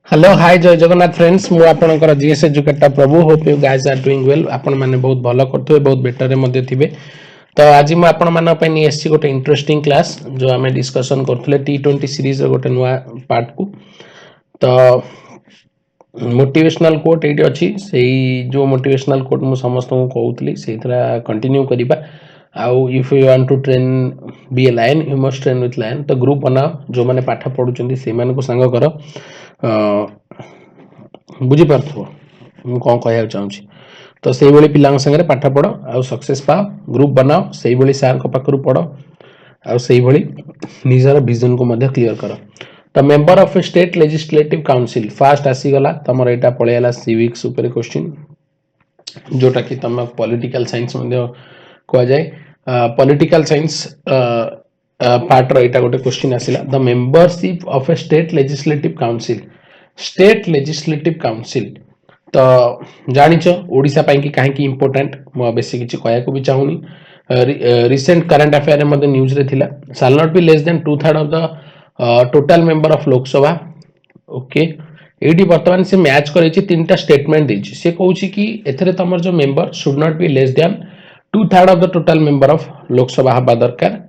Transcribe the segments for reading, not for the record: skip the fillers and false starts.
Hello hi जय Jagannath friends मु आपनकर GS educator Prabhu hope you guys are doing well आपण माने बहुत भलो करथुबे बहुत बेटर रे मध्ये थिबे। तो आज मु आपण मान पे नि एससी गोटे इंटरेस्टिंग क्लास जो आमे डिस्कशन करथले टी20 सीरीज रो गोटे नुवा पार्ट को। तो मोटिवेशनल कोट एटी अछि सेही जो मोटिवेशनल कोट मु समस्त को कहउतली सेथरा कंटिन्यू करिबा। आउ if you want to train be a lion you must train with lion. तो ग्रुप बनाओ जो माने पाठ पढुचंदी से मान को संग करो बुझी पारथो मु कोन कहया चाहूची। तो सेही बळी पिलांग संगे पाठ पढो आ सक्सेस पाओ ग्रुप बनाओ सेही बळी सर को पाखरु पढो आ सेही बळी निजर विजन को मध्ये क्लियर करो। तो member of a state legislative council fast आसी गला तमर एटा पळेला सिविक्स ऊपर क्वेश्चन जोटा कि तम पॉलिटिकल साइंस मध्ये को जाय पॉलिटिकल साइंस पार्ट रो एटा गोटे क्वेश्चन आसिला the membership of a state legislative council state legislative council. तो जानिछ ओडिसा पई कि काहे कि इंपोर्टेंट मो बेसी किछि कहया को भी चाहुनी। रिसेंट करंट अफेयर मध्ये न्यूज रे थिला shall not be less than 2/3 of the total member of Lok Sabha. Okay एडी वर्तमान से मैच करैछि तीनटा स्टेटमेंट देछि से कहउछि कि एथरे तमर जो member should not be less than 2/3 of the total member of Lok Sabha हबा दरकार।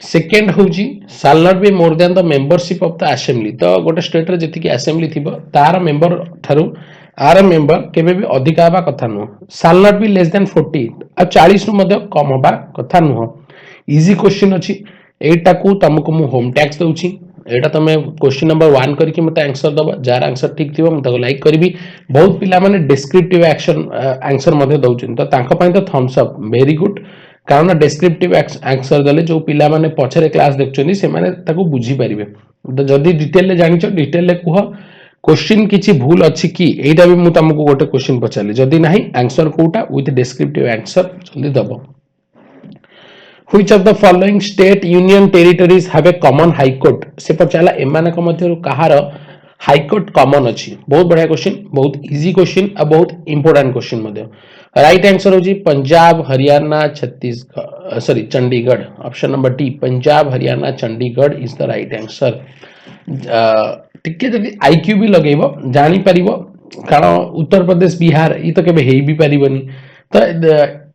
सेकेंड होउछि shall not be more than the membership of the assembly. तो गोटे स्टेट रे जति कि असेंबली थिबो तार मेंबर थारु आर मेंबर केबे भी अधिक हबा कथा नु शैल नॉट बी लेस देन 40 आ 40 नु मध्ये कम हबा कथा नु। इजी क्वेश्चन अछि एटा को तुमको मु होम टैक्स दउछि एटा तमे क्वेश्चन नंबर 1 करके मते आंसर दबा जार आंसर ठीक थिबो म ताको लाइक करबी। बहुत पिला माने डिस्क्रिप्टिव एक्शन आंसर मध्ये दउछिन तो तांको पय तो थम्स अप वेरी गुड कारण डिस्क्रिप्टिव आंसर दले जो पिला माने पछरे क्लास देखछोनी से माने ताको बुझी परिबे। तो जदी डिटेल ले जानिछो डिटेल ले कुह क्वेश्चन किछि भूल अछि कि एटा भी मु तुमको गोटे क्वेश्चन पचाली जदी नाही आंसर कोटा विथ डिस्क्रिप्टिव आंसर जल्दी दबो। Which of the following state union territories have a common high court से पचाला एमानक मध्यरु कहार हाई कोर्ट कॉमन अछि। बहुत बढ़िया क्वेश्चन बहुत इजी क्वेश्चन आ बहुत इंपोर्टेंट क्वेश्चन मध्ये राइट आंसर होजी Punjab Haryana Chhattisgarh sorry Chandigarh option number D Punjab Haryana Chandigarh is the right answer. टिके जदी आईक्यू भी लगेबो जानि परिबो कारण उत्तर प्रदेश बिहार ई तो केबे हेई भी परिबनी। तो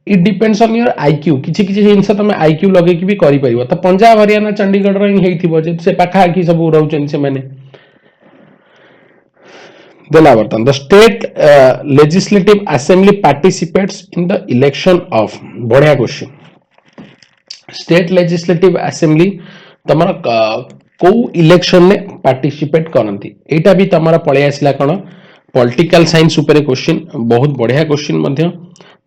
it depends on your IQ किछि किछि हिंस तमे आईक्यू लगे कि भी करि परिबो। तो पंजाब हरियाणा चंडीगढ़ रो हेइथिबो जे से पाखा कि सब रहउचन से माने देलावर्तन the state legislative assembly participates in the election of बढ़िया क्वेश्चन स्टेट लेजिस्लेटिव असेंबली तमरा को इलेक्शन ने पार्टिसिपेट करंती एटा भी तमरा पळे आसिला कोन पॉलिटिकल साइंस ऊपर क्वेश्चन बहुत बढ़िया क्वेश्चन मध्ये।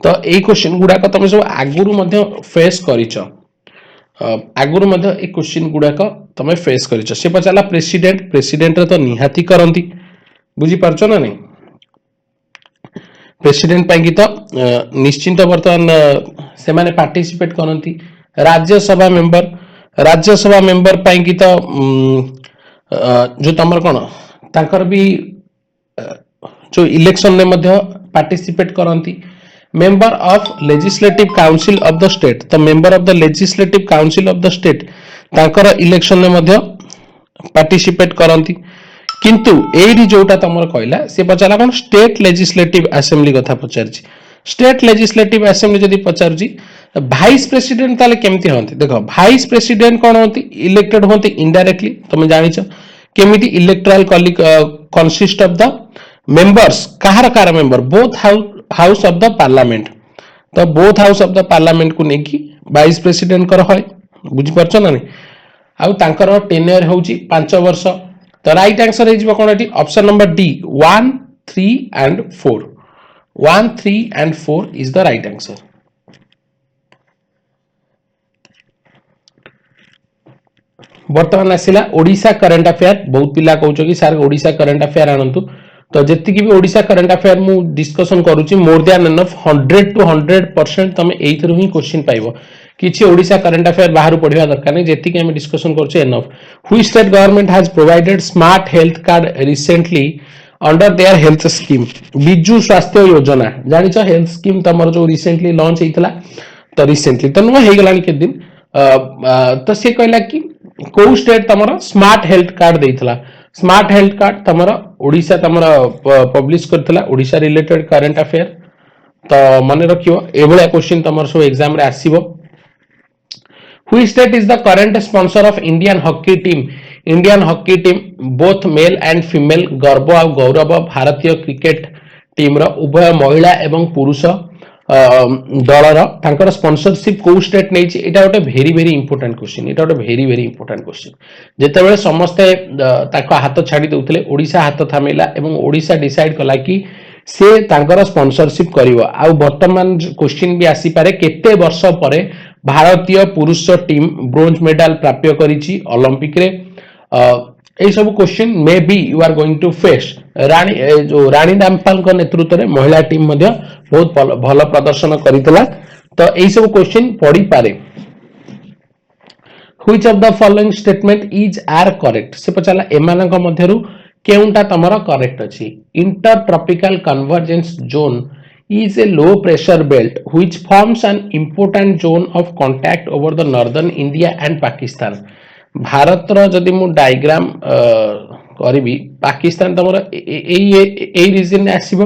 तो ए क्वेश्चन गुडा को तमे सब आगुरु मध्ये फेस करिचो आगुरु मध्ये ए क्वेश्चन गुडा को तमे फेस करिचो से पचाला प्रेसिडेंट रे तो निहाती करंती बुझी पारछो ना नहीं प्रेसिडेंट पाई तो निश्चिंत वर्तमान से माने पार्टिसिपेट करंती। राज्यसभा मेंबर पाई कि तो जो तमर कोन ताकर भी जो इलेक्शन ने मध्य पार्टिसिपेट करंती। Member of legislative council of the state तो member of the legislative council of the state ताकर इलेक्शन ने मध्य पार्टिसिपेट करंती। किंतु एडी जोटा तमर कहला से पचाला कोन स्टेट लेजिस्लेटिव असेंबली कथा पचारछि स्टेट लेजिस्लेटिव असेंबली जदी पचारछि भाइस प्रेसिडेंट ताले केमति होंती देखो भाइस प्रेसिडेंट कोन होंती इलेक्टेड होंती इनडायरेक्टली तुम जानिछ केमिति electoral consist of the members कहार member both house of the parliament. तो both house of the parliament को नेकी वाइस प्रेसिडेंट कर होय बुझी परछ ना नहीं आउ तांकर टेन्योर होउची 5 वर्ष। तो राइट आंसर हे जिवो कोन एटी option number D 1 3 and 4 1 3 and 4 is the right answer. वर्तमान आसिला ओडिशा करंट अफेयर बहुत पिला कहउछो कि सर ओडिशा करंट अफेयर आनंतु। तो जति कि भी ओडिशा करंट अफेयर मु डिस्कशन करूची मोर देन एनफ 100 to 100% तमे एइथरो ही क्वेश्चन पाइबो किछि ओडिशा करंट अफेयर बाहर पढिबा दरकार नै जति कि हम डिस्कशन करछे enough. Which state government has provided smart health card recently under their health scheme Biju स्वास्थ्य योजना जानिछ हेल्थ स्कीम तमर जो रिसेंटली लॉन्च हेइतला तो रिसेंटली तो नुवा हे गलानी के दिन तो से कहला कि को स्टेट तमर स्मार्ट हेल्थ कार्ड देइतला स्मार्ट हेल्थ कार्ड तमर ओडिशा तमर पब्लिश करथिला ओडिशा रिलेटेड करंट अफेयर तो मन रखियो एभलिया क्वेश्चन तमर सब एग्जाम रे आसीबो Which state is the current sponsor of Indian hockey team? Indian hockey team both male and female गर्व और गौरव भारतीय क्रिकेट टीम रो उभय महिला एवं पुरुष दलर तांकर स्पॉन्सरशिप को स्टेट नै छि एटा गोटे वेरी वेरी इंपोर्टेंट क्वेश्चन एटा गोटे वेरी वेरी इंपोर्टेंट क्वेश्चन जेतेबेले समस्ते ताको हाथ छाडी देउतले ओडिशा हाथ थामिला एवं ओडिशा डिसाइड कला कि से तांकर स्पॉन्सरशिप करिवो आ वर्तमान क्वेश्चन भी आसी पारे केते वर्ष परे भारतीय पुरुष टीम ब्रोंज मेडल प्राप्त करिछि ओलंपिक रे ए सब question may be you are going to face Rani Rampal को नेतृत्व में महिला टीम मध्य बहुत भल प्रदर्शन करितला तो ए सब क्वेश्चन पड़ी पारे which of the following statement is are correct से पचाला एमानक मध्यरु केउंटा तमरा करेक्ट अछि inter tropical convergence zone is a low pressure belt which forms an important zone of contact over the northern India and Pakistan. Bharat रो जदि मु डायग्राम करिवि पाकिस्तान तमरा ए रीजन ने आसीबो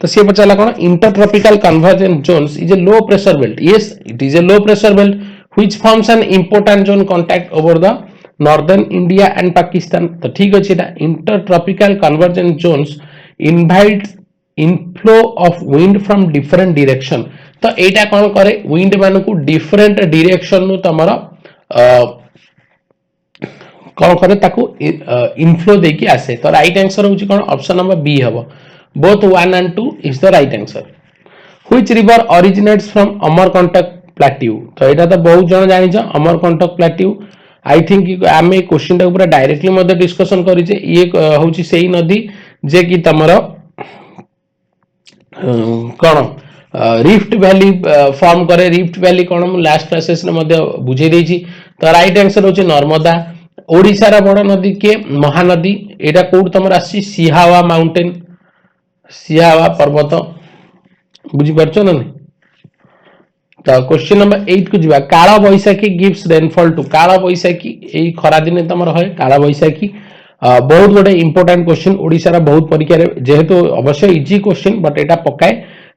तो से पचाला कोन inter tropical convergence zones is a low pressure belt. Yes, it is a low pressure belt which forms an important zone contact over the northern India and Pakistan. तो ठीक अछि ना inter tropical convergence zones invites inflow of wind from different direction तो एटा कोन करे wind मान को different direction नु तमरा कोन करे ताको इनफ्लो देकी आसे तो राइट आंसर होची कोन ऑप्शन नंबर बी हबो both 1 and 2 is the right answer which river originates from Amarkantak plateau तो एटा तो बहुत जण जानि छ अमरकंटक प्लेट्यू आई थिंक आमे क्वेश्चन टा पूरा डायरेक्टली मध्ये डिस्कशन करि जे ये होची सेही नदी जे कि तमरा कौन रिफ्ट वैली फॉर्म करे रिफ्ट वैली कौन लास्ट पैसेज ने मध्य बुझे देछि तो राइट आंसर होछि नर्मदा ओडिसा रा बड़ नदी के महानदी एटा कोड तमर आसी सिहावा माउंटेन सिहावा पर्वत बुझी परछो ना तो क्वेश्चन नंबर 8 को जिबा काला बैसाखी गिव्स रेनफॉल टू काला बैसाखी एई खरा दिन तमर होय काला बैसाखी बहुत गोटे इंपोर्टेंट क्वेश्चन ओडिसा रा बहुत परीक्षा रे जेहेतु अवश्य इजी क्वेश्चन बट एटा पकाए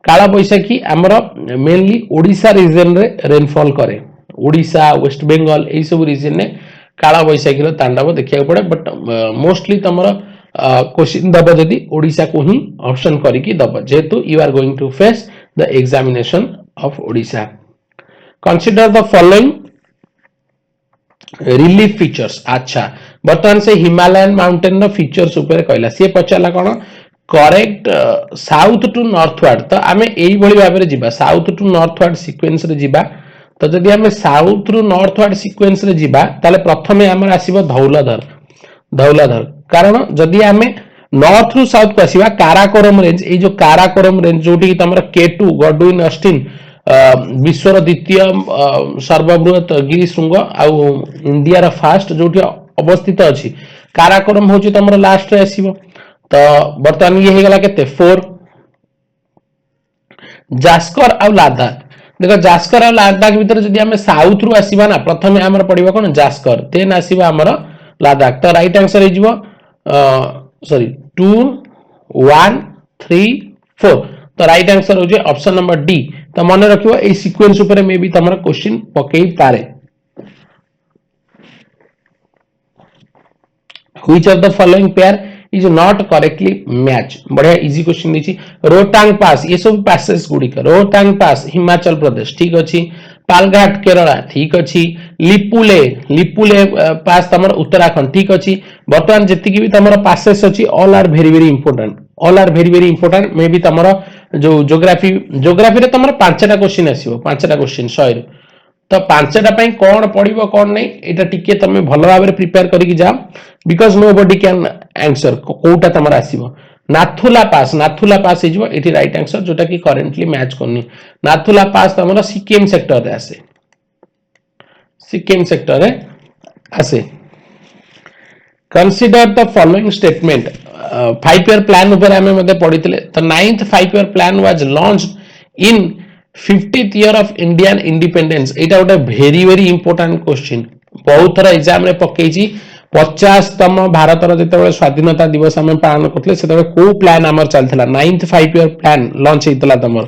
काला बैसाखी हमर मेनली ओडिसा रीजन रे रेनफॉल करे ओडिसा वेस्ट बंगाल एई सब रीजन ने काला बैसाखी रो तांडव देखिया पड़े बट मोस्टली तमर क्वेश्चन दब जदी ओडिसा को ही ऑप्शन करी की दब जेहेतु you are going to face the examination of Odisha consider the following relief features अच्छा बर्तमान से हिमालयन माउंटेन नो फीचर्स ऊपर कहला से पचाला कोन करेक्ट साउथ टू नॉर्थवर्ड तो आमे एई भली भाबे रे जिबा साउथ टू नॉर्थवर्ड सीक्वेंस रे जिबा तो जदि आमे साउथ टू नॉर्थवर्ड सीक्वेंस रे जिबा ताले प्रथमे हमर आसीबो धौलाधर कारण जदि आमे नॉर्थ टू साउथ को आसीबा काराकोरम रेंज ए जो काराकोरम रेंज जोटी तमरा K2 गॉडविन ऑस्टिन विश्वर द्वितीय सर्वबृहत गिरी शृंग आउ इंडिया रा फास्ट जोटी अवस्थित अछि काराकोरम होची तमरो लास्ट रे आसीबो तो वर्तमान ये हे गला केते 4 जास्कर आ लद्दाख देखो जास्कर आ लद्दाख भीतर जदी हमें साउथ रु आसीबा ना प्रथमे हमर पडिबो कोन जास्कर देन आसीबा हमर लद्दाख तो राइट आंसर हे जिवो सॉरी 2 1 3 4 तो राइट आंसर हो जे ऑप्शन नंबर डी तो मन रखिबो ए सीक्वेंस ऊपर मे भी तमरा क्वेश्चन पकेई पारे which of the following pair is not correctly match बढ़िया इजी क्वेश्चन दिछि रोहतांग पास ये सब पासेस गुडी का रोहतांग पास हिमाचल प्रदेश ठीक अछि पालघाट केरला ठीक अछि लिपुले पास तमर उत्तराखंड ठीक अछि वर्तमान जति की भी तमर पासेस अछि all are very very important मे भी तमर जो ज्योग्राफी रे तमर पांचटा क्वेश्चन आसीबो पांचटा क्वेश्चन 100 तो पांचटा पई कोन पडिबो कोन नै एटा टिके तमे भलो भाबरे प्रिपेयर करि कि जा बिकॉज़ नोबडी कैन आंसर कोटा तमर आसीबो नाथुला पास हिजबो एठी राइट आंसर जोटा कि करेंटली मैच करनी नाथुला पास तमर सिक्किम सेक्टर रे आसे consider the following statement 5 year plan ऊपर हमें मते पढितले तो 9th 5 year plan was launched in 50th year of Indian independence एटा गोटे वेरी वेरी इंपोर्टेंट क्वेश्चन बहुत थरा एग्जाम रे पक्कै छी 50तम भारतर जिते स्वाधीनता दिवस आम पालन करते से को प्लान आमर चलता 9th 5 year प्लान लॉन्च होता तुम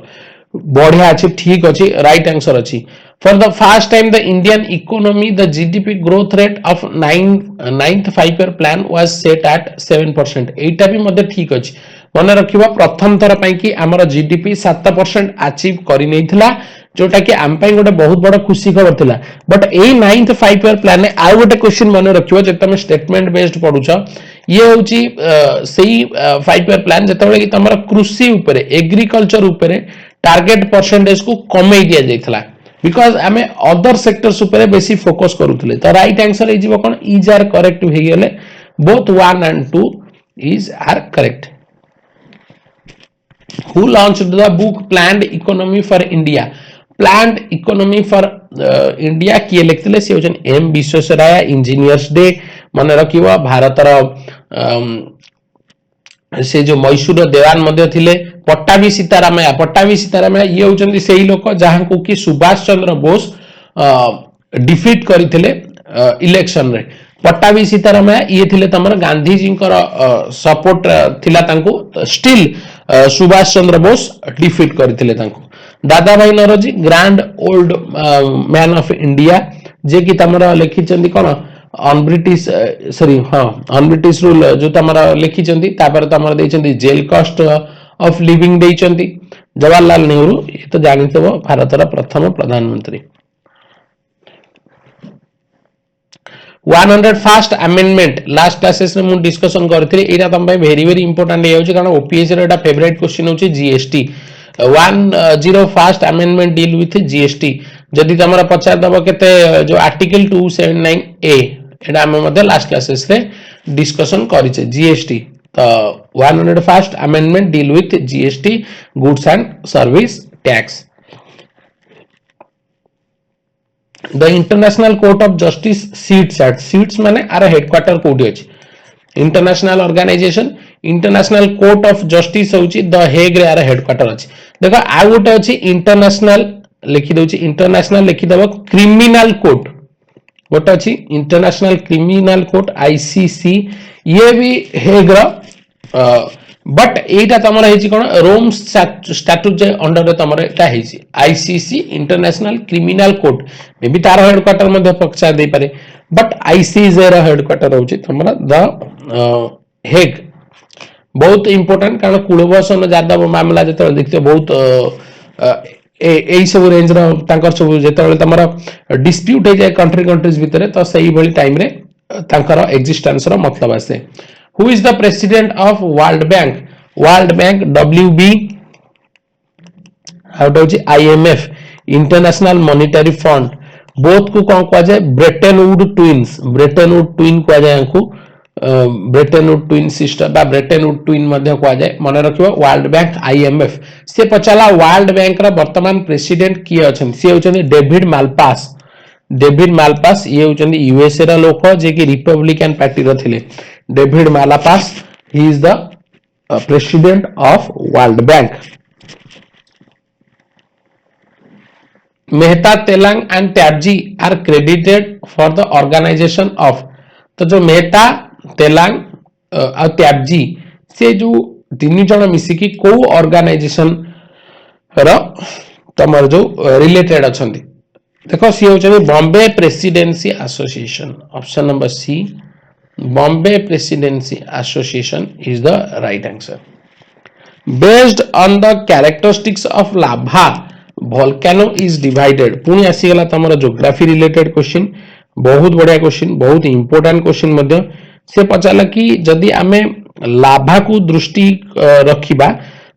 बढ़िया अच्छी ठीक अच्छी राइट आंसर अच्छी for the first time the Indian economy the GDP growth rate of 9th 5 year plan was set at 7%। एटा भी मध्य ठीक अच्छी मन रखिबा प्रथम थर पई कि हमर जीडीपी 7% अचीव करि नैथिला जोटा कि आम पई गोटे बहुत बड़ खुशी खबर थिला। But A 9th 5 year plan ने आ गोटे क्वेश्चन मन रखिबो जे तमे स्टेटमेंट बेस्ड पढुछ ये होची सेही 5 year प्लान जतबे कि तमर कृषि ऊपर एग्रीकल्चर ऊपर टारगेट परसेंटेज को कमे दिया जायथला बिकॉज आमे अदर सेक्टर्स ऊपर बेसी फोकस करूथले। तो राइट आंसर हे जीवो कोन इज आर करेक्ट हे गेले both 1 and 2 is are correct. Who launched the book Planned Economy for India? Planned Economy for India किए लिखते से होचन एम विश्वेश्वरैया इंजीनियर्स डे मन रखिबा भारतर से जो मैसूर देवान मध्य थिले पट्टाभी सीतारामैया ये होचंदी सेही लोक जहां को कि सुभाष चंद्र बोस डिफीट करथिले इलेक्शन रे। पट्टाभी सीतारामैया ये थिले तमर गांधी जी सपोर्ट थिला तांको स्टिल सुभाष चंद्र बोस डिफीट करथिले तांको। Dadabhai Naoroji grand old man of India जे कि तमरा लिखिचंदी कोन ऑन ब्रिटिश सॉरी हां ऑन ब्रिटिश रूल जो तमरा लिखिचंदी तापर तमरा देचंदी जेल कॉस्ट ऑफ लिविंग देचंदी जवाहरलाल नेहरू ये तो जानितबो भारतर प्रथम प्रधानमंत्री। 101st अमेंडमेंट लास्ट क्लासेस में मु डिस्कशन करथि एटा तम भाई वेरी वेरी इंपोर्टेंट हे होची कारण ओपीएससी रे एटा फेवरेट क्वेश्चन होची GST 101st amendment deal with GST जदि तमरा पचार दबो केते जो आर्टिकल 279 ए एटा हम मध्ये लास्ट क्लासेस रे डिस्कशन करिचे जीएसटी। तो 101st amendment deal with GST goods and service tax. The International Court of Justice sits at sits माने आर हेडक्वार्टर कोठी अछि international organisation international court of justice होची द हेग रे आर हेडक्वार्टर अछि। देखो आ गोटे अछि इंटरनेशनल लिखि दोछि इंटरनेशनल लिखि दबो क्रिमिनल कोर्ट गोटे अछि इंटरनेशनल क्रिमिनल कोर्ट आईसीसी ये भी हेग रो बट एटा तमर हेची कोन रोम स्टैट्यूट जे अंडर तमर एटा हेची आईसीसी इंटरनेशनल क्रिमिनल कोर्ट मे भी तार हेडक्वार्टर मध्ये पक्षा दे पारे बट आईसीसी रो हेडक्वार्टर होची तमर द हेग। बहुत इंपोर्टेंट कारण कुलभूषण जाधव मामला जते देखते बहुत एई सब रेंज रो तांकर सब जते तमर डिस्प्यूट हे जाय कंट्रीज भितरे तो सही भली टाइम रे तांकर एक्जिस्टेंस रो मतलब आसे। Who is the president of World Bank? World Bank WB out होची IMF International Monetary Fund both को कौन कहा जाए ब्रेटन वुड ट्विन कहा जाए को ब्रेटन वुड ट्विन सिस्टम बा ब्रेटन वुड ट्विन मध्य कहा जाए मन रखिबो वर्ल्ड बैंक IMF से पचाला वर्ल्ड बैंक रा वर्तमान प्रेसिडेंट किए अछन से होचन डेविड मालपास ये होचन यूएसए रा लोक जे कि रिपब्लिकन पार्टी रा थिले David Malpass he is the president of World Bank. Mehta Telang and Tyabji are credited for the organisation of तो जो मेहता तेलंग और टैबजी से जो तीन जन मिसिकी को ऑर्गेनाइजेशन रो तमर जो रिलेटेड अछंती देखो सी होचनी Bombay Presidency Association option number C Bombay Presidency Association is the right answer. Based on the characteristics of lava volcano is divided पुनी आसी गला तमरा ज्योग्राफी रिलेटेड क्वेश्चन बहुत बढ़िया क्वेश्चन बहुत इंपोर्टेंट क्वेश्चन मध्य से पचाला कि जदि आमे लाभा को दृष्टि रखिबा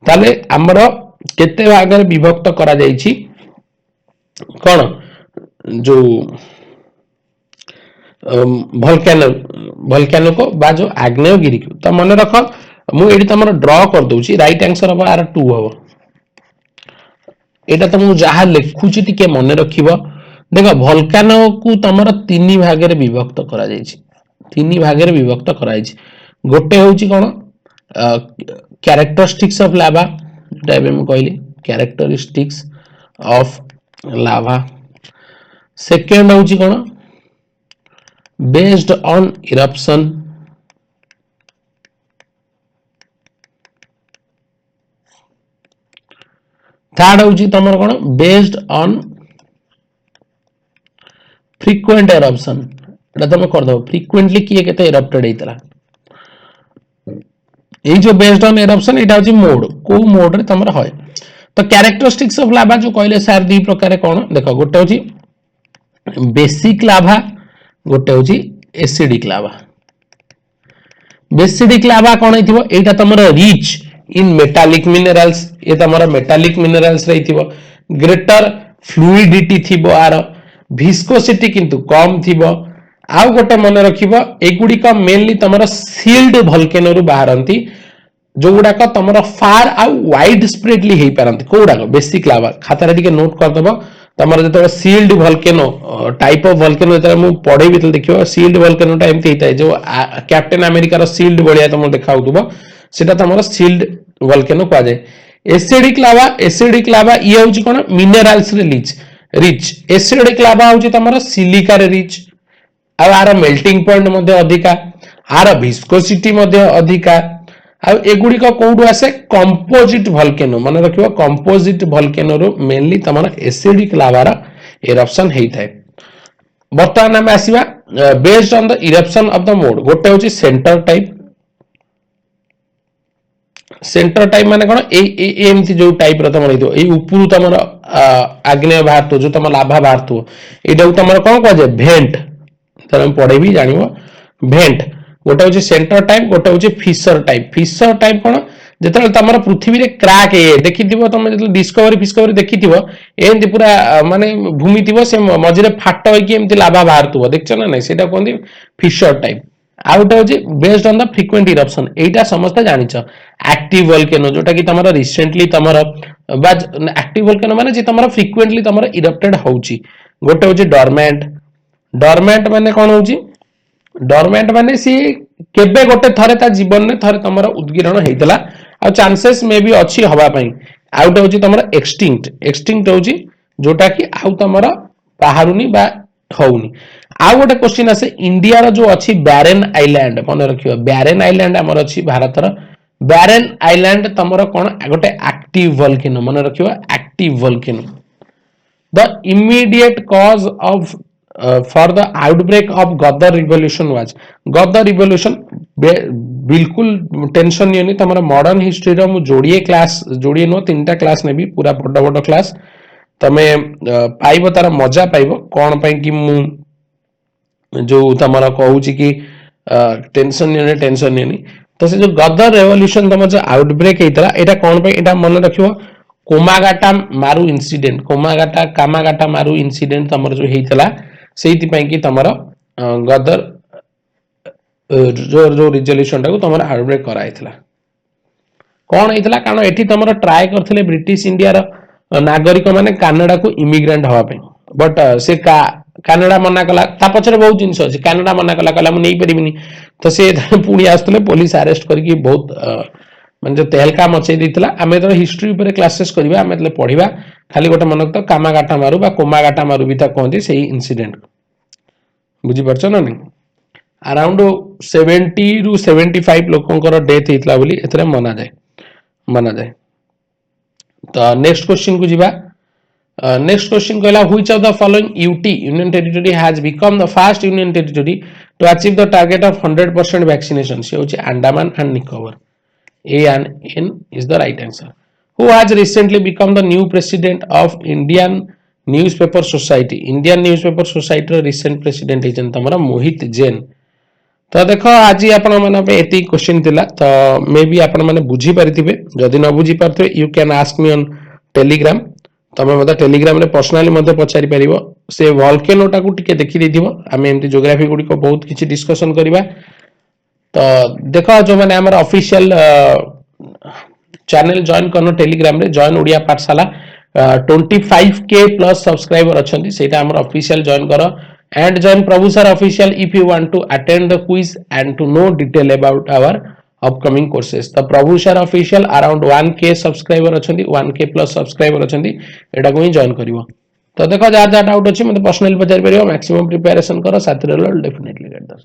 ताले हमरो केते भागरे विभक्त करा जाईछि कोन जो volcano को बा जो आग्नेयगिरी को त मन रख मु एडी तमरा ड्रा कर दोछि राइट आंसर अब आर 2 हबो एटा तुम जहा लिखुची टिके मन रखिबो देखो वोल्केनो को तमर तीन भाग रे विभक्त करा जायछि तीन भाग रे विभक्त करा जायछि गोटे होची कोन कैरेक्टरिस्टिक्स ऑफ लावा जेटा हम कहली कैरेक्टरिस्टिक्स ऑफ लावा सेकंड होची कोन बेस्ड ऑन इरप्शन थर्ड हूँ तुम कौन बेस्ड ऑन फ्रिक्वेंट इरप्शन एटा तुम करदो फ्रिक्वेंटली किए केते इरप्टेड हेतला ये जो बेस्ड ऑन इरप्शन एटा होची मोड को मोड रे तमरा होय तो कैरेक्टरिस्टिक्स ऑफ लावा जो कहले सर दी प्रकार कौन देखो गोटे होची बेसिक लावा गोटे होची एसिडिक लावा बेसिडिक लावा कौन हेतिबो एटा तमरा रिच इन मेटालिक मिनरल्स ये तमरा मेटालिक मिनरल्स रहितिबो ग्रेटर फ्लूइडिटी थिबो आर विस्कोसिटी किंतु कम थिबो आउ गोटे मन रखिबो एगुडी का मेनली तमरा सील्ड वोल्केनो रु बाहरंती जो गुडाक तमरा फार आउ वाइड स्प्रेडली हेई पारंती कोडाक बेसिक लावा खाता टिके नोट कर दबो तमरा जतो sealed volcano type of volcano जतो मु पढेबी त देखियो सील्ड वोल्केनो टा एमती हेताय जो कैप्टन अमेरिका रो सील्ड बळिया तम देखाउतबो सेटा तमरा सील्ड वोल्केनो कह जाय एसिडिक लावा ये होची कोन मिनरल्स रे रिच एसिडिक लावा होची तमरा सिलिका रे रिच आर मेल्टिंग पॉइंट मध्य अधिका आर विस्कोसिटी मध्य अधिका आ एगुड़िक कौटू आसे कंपोजिट वोल्केनो मन रखिबो कंपोजिट वोल्केनो रो मेनली तमरा एसिडिक लावार इरप्शन हेइथाय बर्तमान आम आसीबा based on the eruption of the mode गोटे होची सेंटर टाइप माने कोन एमती जो टाइप रो तमरा हेतो ए उपरु तमरा आग्नेय बाहर तो जो तमरा लाभा बाहर तो एटा तमरा कोन कह जे भेंट तम पढ़े भी जानिबो भेंट गोटे होची सेंटर टाइप गोटे होची फिशर टाइप कोन जेतले तमरा पृथ्वी रे क्रैक ए देखिथिबो तमे जेतले डिस्कवरी देखिथिबो एंती पूरा माने भूमि थिबो से मझिरे फाट होई कि एमती लाभा बाहरतुबो देखछ ना नै सेटा कोनदी फिशर टाइप आउट होची based on the frequent eruption एटा समस्त जानिछ एक्टिव वोल्केनो जोटा कि तमरा रिसेंटली तमरा बा एक्टिव वोल्केनो माने जे तमरा फ्रीक्वेंटली तमरा इरप्टेड होउची गोटे होची डॉर्मेंट माने कौन होची डॉर्मेंट माने सी केबे गोटे थरे ता जीवन ने थरे तमरा उद्गिरण हेतला आ चांसेस मे भी अछि हवा पई आउट होची तमरा एक्सटिंक्ट होची जोटा कि आउ तमरा बाहरुनी बा होउनी आ गोटे क्वेश्चन आसे इंडिया रो जो अछि बैरन आइलैंड मन रखियो बैरन आइलैंड हमर अछि भारत रो बैरन आइलैंड तमरा कोन गोटे एक्टिव वोल्केनो मन रखियो active volcano the immediate cause of for the outbreak of Ghadar revolution was Ghadar revolution बिल्कुल टेंशन नहीं तमरा मॉडर्न हिस्ट्री रो मु जोड़िए नो तीनटा क्लास ने भी पूरा बड़ क्लास तमे पाइबो तार मजा पाइबो कोन पई कि मु जो तमरा कहूची कि टेंशन नहीं तो से जो गदर रेवोल्यूशन तम जो आउटब्रेक हेतला एटा कोन पई एटा मन रखियो कोमागाटा मारू इंसिडेंट तमर जो हेतला सेति पई कि तमर गदर जो रिजोल्यूशन टाको तमर आउटब्रेक कराइतला कोन हेतला कारण एठी तमर ट्राई करथिले ब्रिटिश इंडिया रो नागरिक माने कनाडा को इमिग्रेंट हवा पे बट से कनाडा मना कला ता पछरे बहुत जिंस अछि कनाडा मना कला कला मु नै परिबिनी तो से पुणी आस्तले पुलिस अरेस्ट करके बहुत माने जो तेलका मचै दितला आमे तो हिस्ट्री ऊपर क्लासेस करबा आमे तले पढिबा खाली गोटे मन तो कामागाटा मारू बा कोमागाटा मारू भी ता कहंदी सेही इंसिडेंट बुझी परछ ना नै अराउंड 70 रु 75 लोकंकर डेथ हेतला बोली एतरे मना जाय तो नेक्स्ट क्वेश्चन को जीवा नेक्स्ट क्वेश्चन कहला which of the following UT union territory has become the first union territory to achieve the target of 100% vaccination से होची Andaman and Nicobar A and N is the right answer. Who has recently become the new president of Indian Newspaper Society? Indian Newspaper Society row recent president हेजन तमरा मोहित जैन तो देखो आज आपण माने पे एती question थिला तो मे बी आपण माने बुझी परिथिबे जदि न बुझी परथे you can ask me on Telegram तमे मते टेलीग्राम रे पर्सनली मते पचारि परिबो से वोल्केनोटा को टिके देखि देथिबो आमे एमती ज्योग्राफी गुडी को बहुत किछि डिस्कशन करिबा तो देखो जो मैंने हमारा ऑफिशियल चैनल जॉइन करनो टेलीग्राम रे join Odia Pathshala 25k plus subscriber अछंती सेटा हमर ऑफिशियल जॉइन करो and join Prabhu sir official if you want to attend the quiz and to know detail about our upcoming courses तो Prabhu sir official around 1k subscriber अछंती 1k plus subscriber अछंती एटा को ही join करिवो तो देखो जार डाउट अच्छी मतलब पर्सनली पचारि परियो मैक्सिमम प्रिपरेशन करो साथी डेफिनेटली गेट द